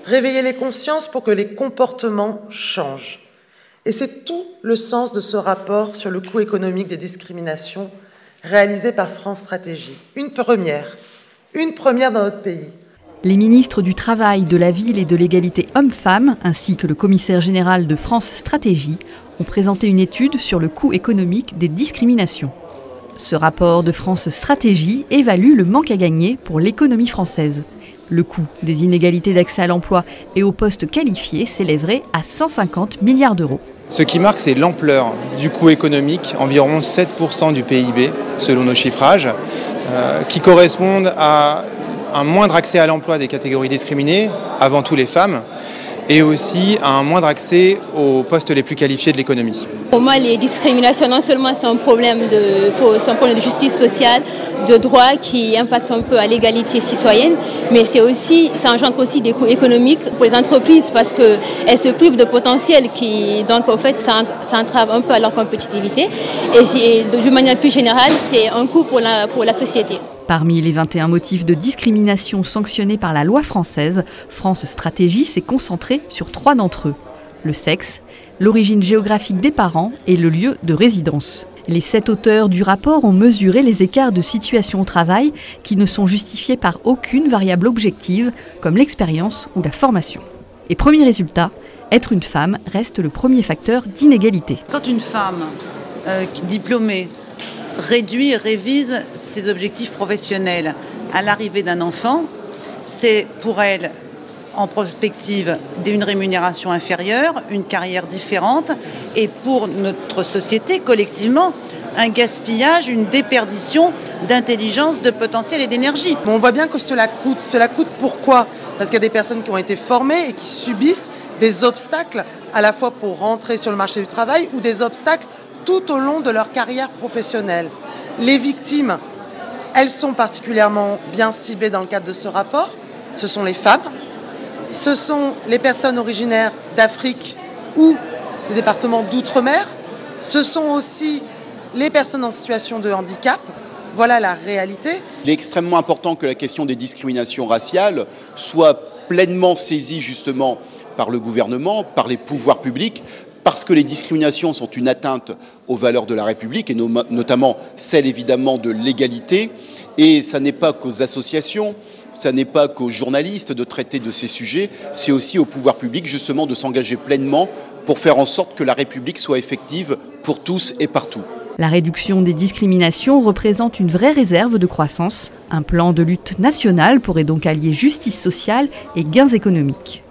réveiller les consciences pour que les comportements changent. Et c'est tout le sens de ce rapport sur le coût économique des discriminations réalisé par France Stratégie. Une première dans notre pays. Les ministres du Travail, de la Ville et de l'égalité hommes-femmes, ainsi que le commissaire général de France Stratégie, ont présenté une étude sur le coût économique des discriminations. Ce rapport de France Stratégie évalue le manque à gagner pour l'économie française. Le coût des inégalités d'accès à l'emploi et aux postes qualifiés s'élèverait à 150 milliards d'euros. Ce qui marque, c'est l'ampleur du coût économique, environ 7% du PIB, selon nos chiffrages, qui correspondent à un moindre accès à l'emploi des catégories discriminées, avant tout les femmes, et aussi à un moindre accès aux postes les plus qualifiés de l'économie. Pour moi, les discriminations, non seulement c'est un problème de justice sociale, de droit qui impacte un peu à l'égalité citoyenne, mais ça engendre aussi des coûts économiques pour les entreprises parce qu'elles se privent de potentiel donc en fait ça entrave un peu à leur compétitivité et de manière plus générale, c'est un coût pour la société. Parmi les 21 motifs de discrimination sanctionnés par la loi française, France Stratégie s'est concentrée sur 3 d'entre eux. Le sexe, l'origine géographique des parents et le lieu de résidence. Les 7 auteurs du rapport ont mesuré les écarts de situation au travail qui ne sont justifiés par aucune variable objective, comme l'expérience ou la formation. Et premier résultat, être une femme reste le premier facteur d'inégalité. Quand une femme diplômée réduit et révise ses objectifs professionnels à l'arrivée d'un enfant, c'est pour elle, en prospective, une rémunération inférieure, une carrière différente, et pour notre société, collectivement, un gaspillage, une déperdition d'intelligence, de potentiel et d'énergie. On voit bien que cela coûte. Cela coûte pourquoi ? Parce qu'il y a des personnes qui ont été formées et qui subissent des obstacles à la fois pour rentrer sur le marché du travail ou des obstacles tout au long de leur carrière professionnelle. Les victimes, elles sont particulièrement bien ciblées dans le cadre de ce rapport. Ce sont les femmes, ce sont les personnes originaires d'Afrique ou des départements d'outre-mer, ce sont aussi les personnes en situation de handicap. Voilà la réalité. Il est extrêmement important que la question des discriminations raciales soit pleinement saisie justement par le gouvernement, par les pouvoirs publics, parce que les discriminations sont une atteinte aux valeurs de la République, et notamment celle évidemment de l'égalité. Et ça n'est pas qu'aux associations, ça n'est pas qu'aux journalistes de traiter de ces sujets, c'est aussi au pouvoir public justement de s'engager pleinement pour faire en sorte que la République soit effective pour tous et partout. La réduction des discriminations représente une vraie réserve de croissance. Un plan de lutte national pourrait donc allier justice sociale et gains économiques.